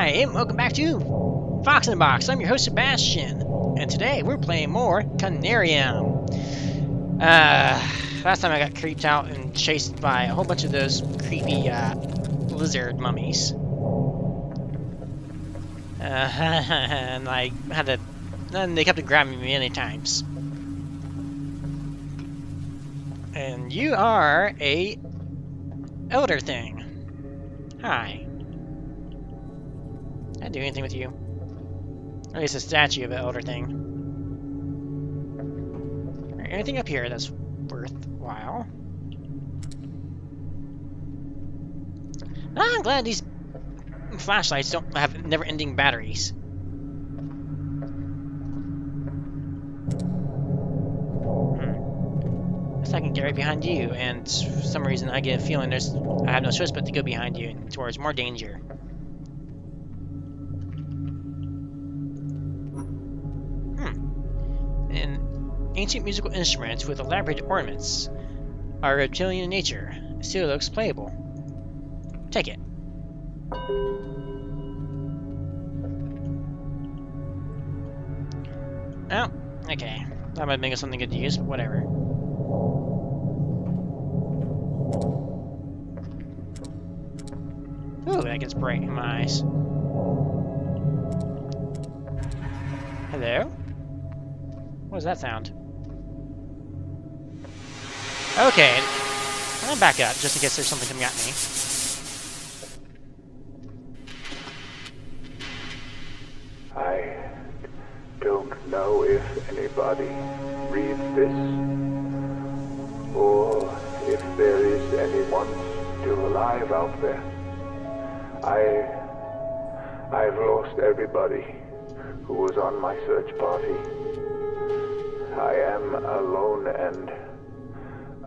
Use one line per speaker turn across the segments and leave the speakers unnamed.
Hi, and welcome back to Fox in the Box. I'm your host, Sebastian, and today we're playing more Conarium. Last time I got creeped out and chased by a whole bunch of those creepy, lizard mummies. And I had to... and they kept grabbing me many times. And you are a elder thing. Hi. Can I do anything with you? Or at least a statue of an elder thing. Right, anything up here that's worthwhile? I'm glad these flashlights don't have never-ending batteries. Guess I can get right behind you, and for some reason I get a feeling I have no choice but to go behind you and towards more danger. Ancient musical instruments with elaborate ornaments are reptilian in nature. It still looks playable. Take it. Oh, okay. That might make us something good to use, but whatever. Ooh, that gets bright in my eyes. Hello? What was that sound? Okay, I'm gonna back up just in case there's something coming at me.
I don't know if anybody reads this, or if there is anyone still alive out there. I've lost everybody who was on my search party. I am alone and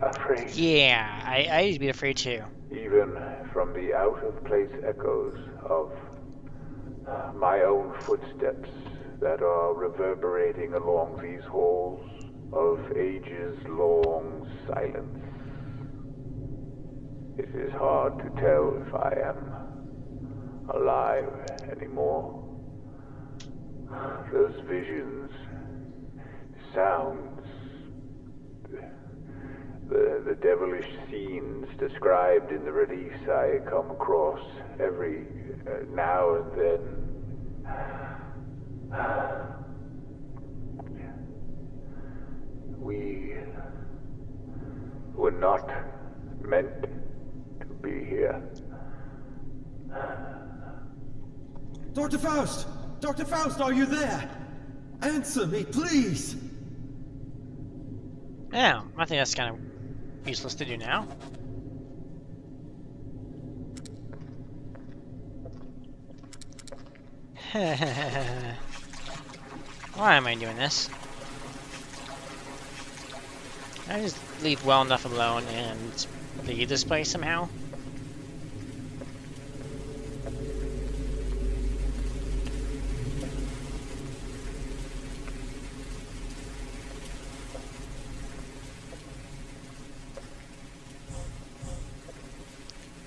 afraid.
Yeah, I used to be afraid too.
Even from the out-of-place echoes of my own footsteps that are reverberating along these halls of ages-long silence. It is hard to tell if I am alive anymore. Those visions, sounds, the devilish scenes described in the release I come across every now and then. We were not meant to be here.
Dr. Faust! Dr. Faust, are you there? Answer me, please!
Yeah, I think that's kind of useless to do now. Why am I doing this? I just leave well enough alone and leave this place somehow.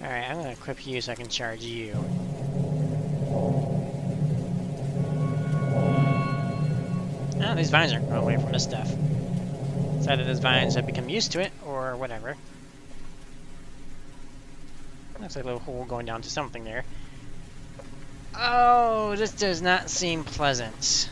Alright, I'm gonna equip you so I can charge you. Oh, these vines aren't going away from this stuff. It's either those vines have become used to it, or whatever. Looks like a little hole going down to something there. Oh, this does not seem pleasant.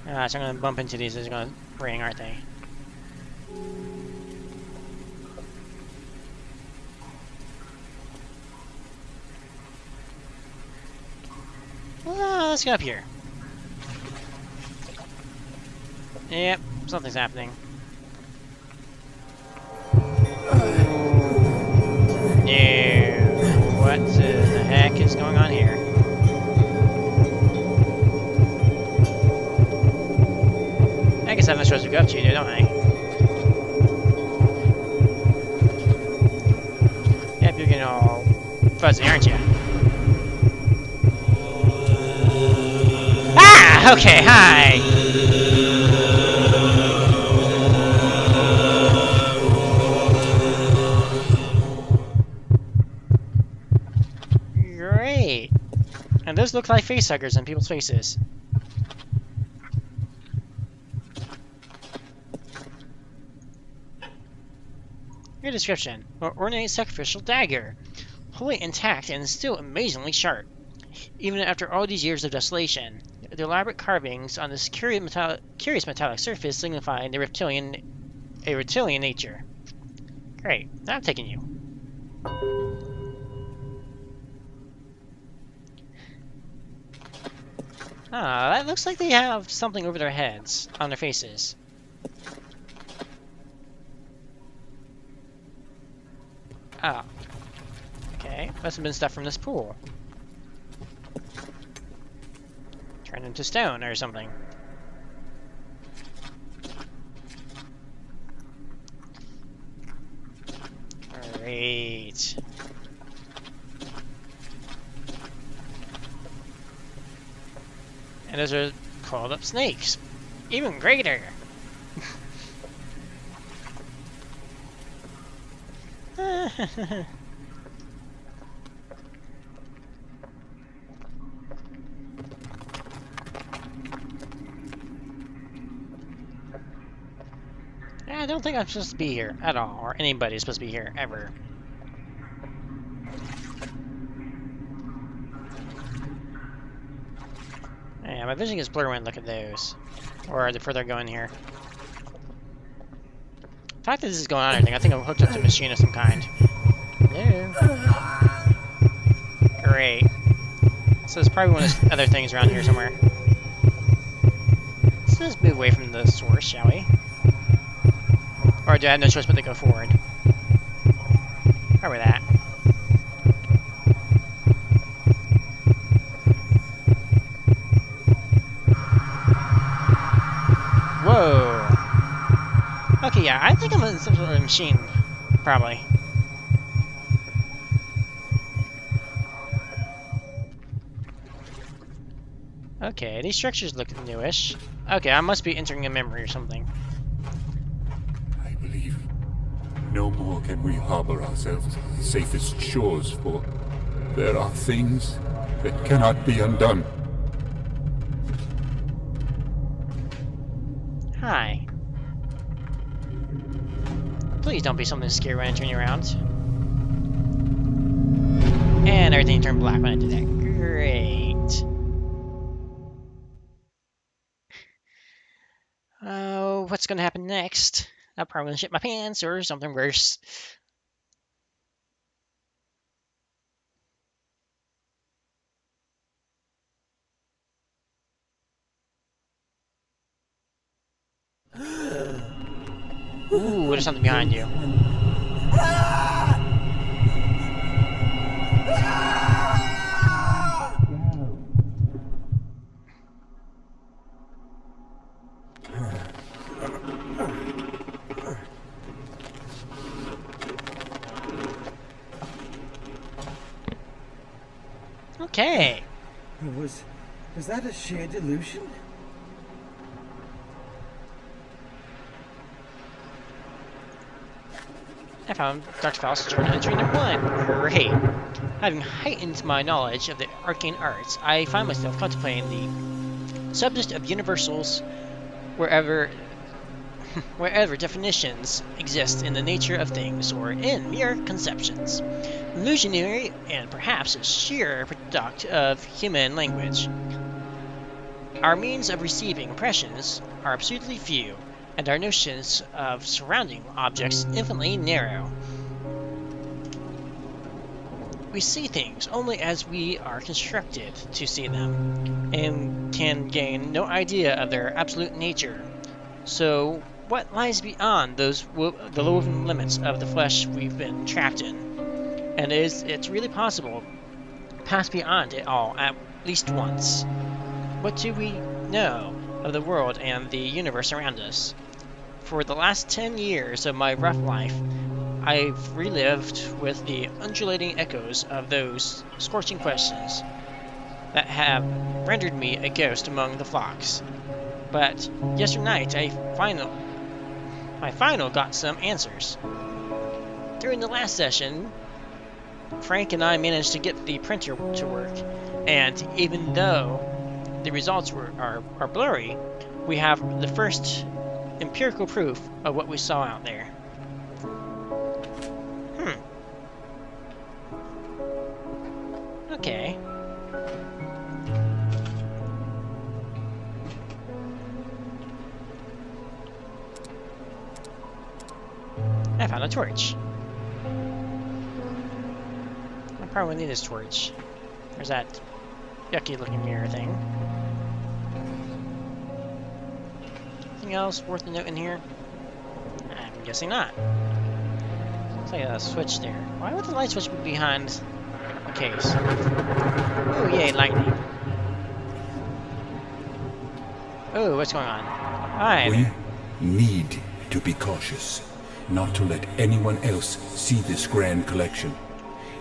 Gosh, I'm gonna bump into these. They're gonna ring, aren't they? Let's get up here. Yep, something's happening. No, what the heck is going on here? I guess I have no choice to go up to you, don't I? Yep, you're getting all fuzzy, aren't you? Yeah, okay, hi! Great! And those look like facehuggers on people's faces. Your description. An ornate sacrificial dagger. Wholly intact and still amazingly sharp. Even after all these years of desolation. The elaborate carvings on this curious metallic surface signifying a reptilian nature. Great, now I'm taking you. Ah, that looks like they have something over their heads, on their faces. Oh. Okay, must have been stuff from this pool. Turned into stone or something. Great. And those are coiled up snakes. Even greater. I don't think I'm supposed to be here at all, or anybody's supposed to be here ever. Yeah, my vision gets blurry when I look at those. Or the further I go in here. The fact that this is going on, I think I'm hooked up to a machine of some kind. Hello? Great. So there's probably one of those other things around here somewhere. Let's just move away from the source, shall we? Or do I have no choice but to go forward? Probably that. Whoa! Okay, yeah, I think I'm in some sort of machine. Probably. Okay, these structures look newish. Okay, I must be entering a memory or something.
I believe no more can we harbor ourselves on the safest shores, for there are things that cannot be undone.
Hi. Please don't be something scary when I turn you around. And everything turned black when I did that. Great. Oh, what's gonna happen next? I'm probably gonna shit my pants or something worse. Ooh, there's something behind you. Okay.
Was that a sheer delusion?
I found Dr. Faust's journal entry number 1. Great. Having heightened my knowledge of the arcane arts, I find myself contemplating the subject of universals wherever definitions exist in the nature of things or in mere conceptions. Illusionary and perhaps a sheer product of human language. Our means of receiving impressions are absurdly few, and our notions of surrounding objects infinitely narrow. We see things only as we are constructed to see them, and can gain no idea of their absolute nature. So, what lies beyond the woven limits of the flesh we've been trapped in? And is it really possible to pass beyond it all at least once? What do we know of the world and the universe around us? For the last 10 years of my rough life, I've relived with the undulating echoes of those scorching questions. that have rendered me a ghost among the flocks. But yesterday night, I finally got some answers. During the last session, Frank and I managed to get the printer to work, and even though the results are blurry, we have the first empirical proof of what we saw out there. Okay. I found a torch. I probably need this torch. There's that yucky looking mirror thing. Anything else worth a note in here? I'm guessing not. Looks like a switch there. Why would the light switch be behind a case? Oh yay, lightning. Oh, what's going on? Hi
We
there.
need to be cautious, not to let anyone else see this grand collection.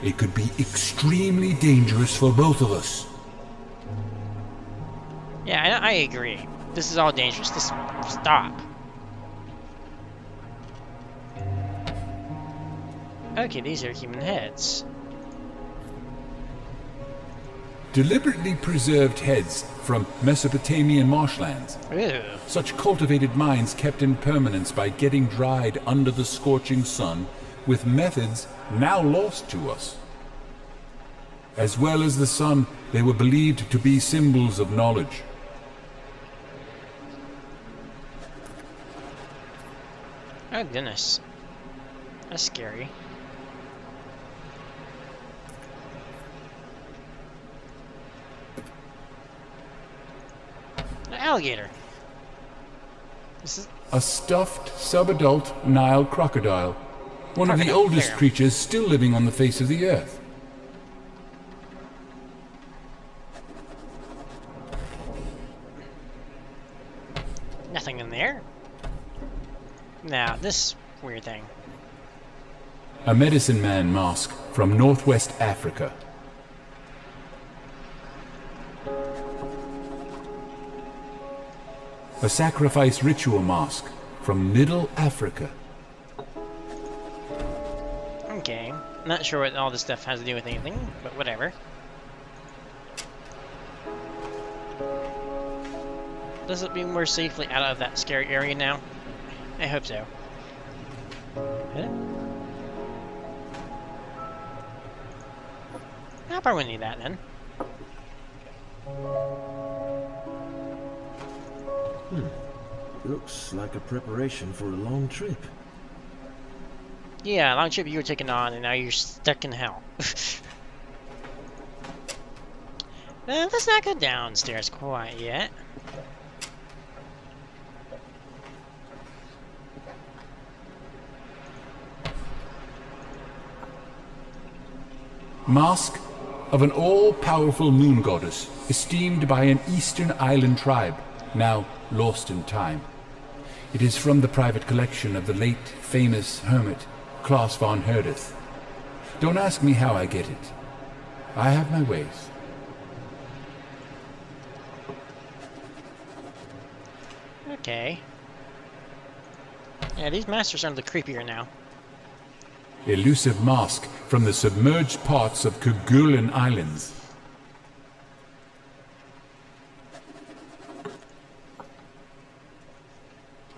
It could be extremely dangerous for both of us.
Yeah, I agree. This is all dangerous. This stop. Okay, these are human heads.
Deliberately preserved heads from Mesopotamian marshlands.
Ooh.
Such cultivated minds kept in permanence by getting dried under the scorching sun with methods now lost to us. As well as the sun, they were believed to be symbols of knowledge.
Oh goodness. That's scary. An alligator. This is
A stuffed, subadult Nile crocodile. One of the
Crocodile,
oldest
there.
creatures still living on the face of the earth.
nothing in there. Now, this weird thing.
A medicine man mask from Northwest Africa. A sacrifice ritual mask from Middle Africa.
Okay. Not sure what all this stuff has to do with anything, but whatever. Does it mean we're safely out of that scary area now? I hope so. Huh? I'll probably need that then.
Looks like a preparation for a long trip.
Yeah, long trip you were taking on, and now you're stuck in hell. Let's not go downstairs quite yet.
Mask of an all-powerful moon goddess, esteemed by an eastern island tribe, now lost in time. It is from the private collection of the late famous hermit, Klaus von Herdeth. Don't ask me how I get it. I have my ways.
Okay. Yeah, these masters are the creepier now.
Elusive mask from the submerged parts of Kerguelen Islands.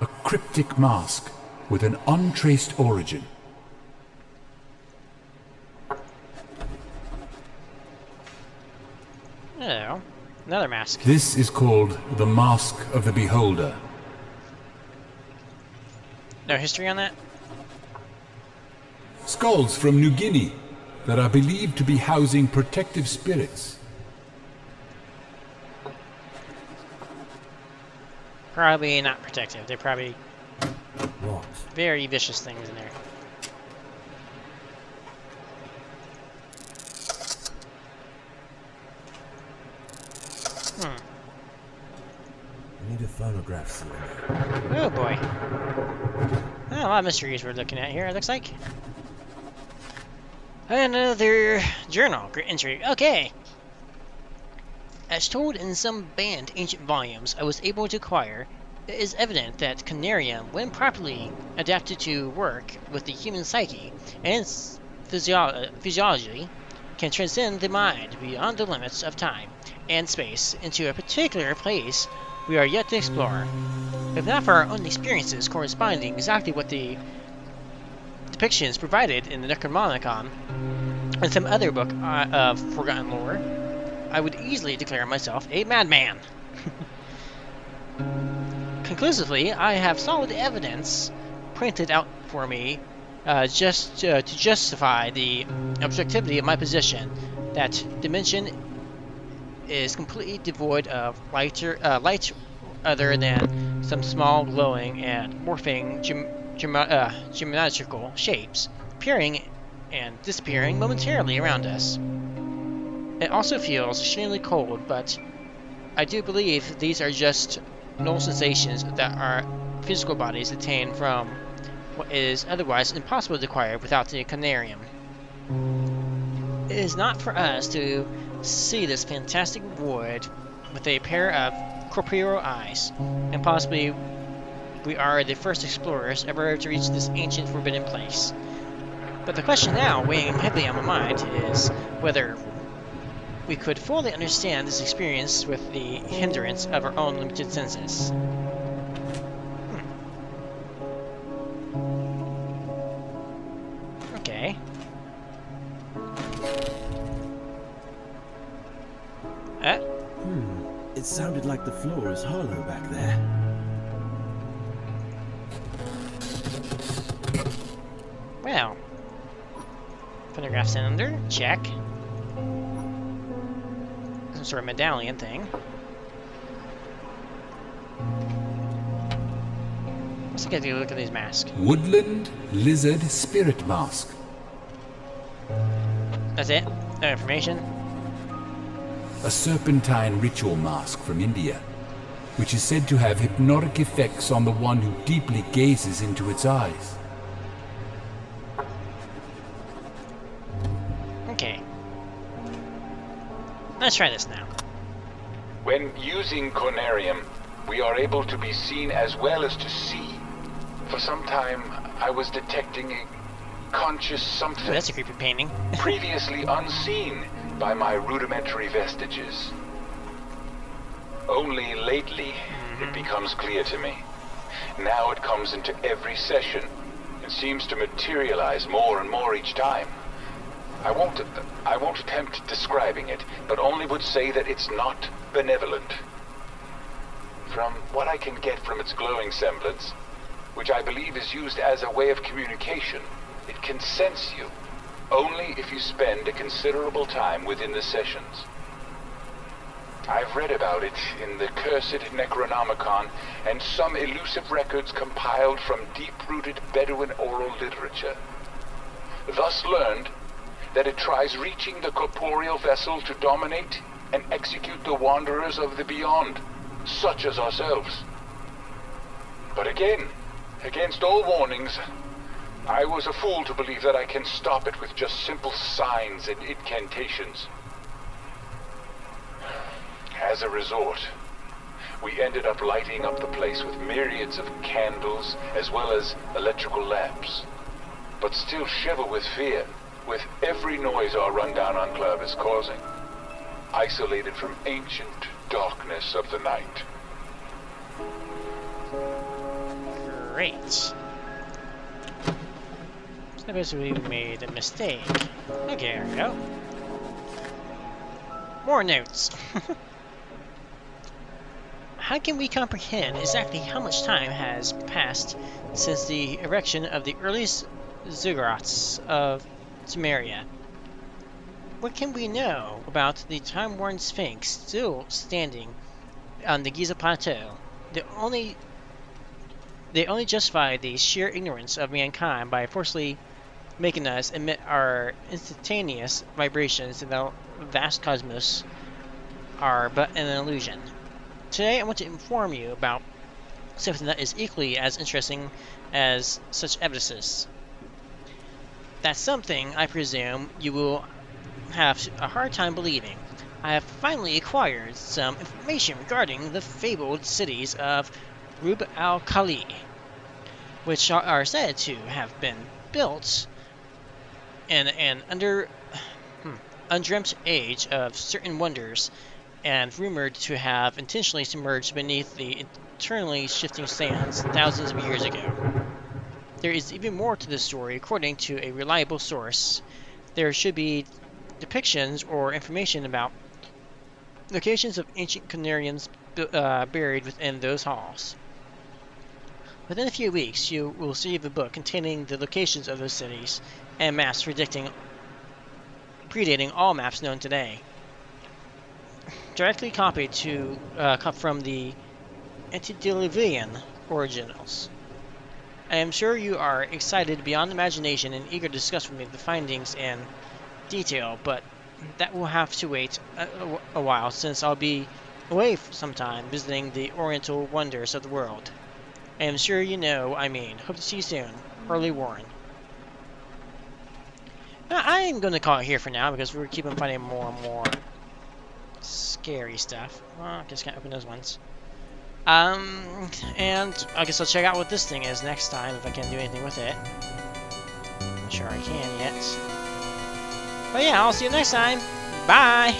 A cryptic mask with an untraced origin.
Oh, another mask.
This is called the Mask of the Beholder.
No history on that?
Skulls from New Guinea that are believed to be housing protective spirits.
Probably not protective. They're probably
What?
very vicious things in there.
I need a phonograph cylinder.
Oh boy. Oh, a lot of mysteries we're looking at here, it looks like. Another journal. Great entry. Okay. As told in some banned ancient volumes I was able to acquire, it is evident that Conarium, when properly adapted to work with the human psyche and its physiology, can transcend the mind beyond the limits of time and space into a particular place we are yet to explore. If not for our own experiences corresponding exactly with the depictions provided in the Necronomicon and some other book of forgotten lore, I would easily declare myself a madman. Conclusively, I have solid evidence printed out for me just to justify the objectivity of my position that dimension is completely devoid of light other than some small glowing and morphing geometrical shapes appearing and disappearing momentarily around us. It also feels extremely cold, but I do believe these are just null sensations that our physical bodies attain from what is otherwise impossible to acquire without the Conarium. It is not for us to see this fantastic void with a pair of corporeal eyes, and possibly we are the first explorers ever to reach this ancient forbidden place. But the question now weighing heavily on my mind is whether we could fully understand this experience with the hindrance of our own limited senses. Okay.
It sounded like the floor is hollow back there.
Well. Photograph cylinder, check. Some sort of medallion thing. Let's take a look at these masks.
Woodland Lizard Spirit Mask.
That's it? No information?
A serpentine ritual mask from India, which is said to have hypnotic effects on the one who deeply gazes into its eyes.
Okay. Let's try this now.
When using Conarium, we are able to be seen as well as to see. For some time, I was detecting a conscious something
Oh, that's a creepy painting.
previously unseen by my rudimentary vestiges. Only lately, it becomes clear to me. Now it comes into every session and seems to materialize more and more each time. I won't attempt describing it, but only would say that it's not benevolent. From what I can get from its glowing semblance, which I believe is used as a way of communication, it can sense you, only if you spend a considerable time within the sessions. I've read about it in the cursed Necronomicon and some elusive records compiled from deep-rooted Bedouin oral literature. Thus learned that it tries reaching the corporeal vessel to dominate and execute the wanderers of the beyond, such as ourselves. But again, against all warnings, I was a fool to believe that I can stop it with just simple signs and incantations. As a resort, we ended up lighting up the place with myriads of candles as well as electrical lamps, but still shiver with fear with every noise our rundown enclave is causing, isolated from ancient darkness of the night.
Great. So basically we made a mistake. Okay, there we go. More notes. How can we comprehend exactly how much time has passed since the erection of the earliest ziggurats of Sumeria? What can we know about the time-worn Sphinx still standing on the Giza Plateau? They only justify the sheer ignorance of mankind by forcibly making us emit our instantaneous vibrations in the vast cosmos are but an illusion. Today I want to inform you about something that is equally as interesting as such evidences. That's something I presume you will have a hard time believing, I have finally acquired some information regarding the fabled cities of Rub al-Khali, which are said to have been built in an undreamt age of certain wonders, and rumored to have intentionally submerged beneath the eternally shifting sands thousands of years ago. There is even more to this story. According to a reliable source, there should be depictions or information about locations of ancient Conariums buried within those halls. Within a few weeks, you will receive a book containing the locations of those cities and maps predating all maps known today. Directly copied from the antediluvian originals. I am sure you are excited beyond imagination and eager to discuss with me the findings in detail, but that will have to wait a while, since I'll be away sometime visiting the oriental wonders of the world. I am sure you know what I mean. Hope to see you soon. Early Warren. Now, I am going to call it here for now, because we're keeping finding more and more scary stuff. Well, I just can't open those ones. And I guess I'll check out what this thing is next time, if I can do anything with it. Not sure I can yet. But yeah, I'll see you next time. Bye!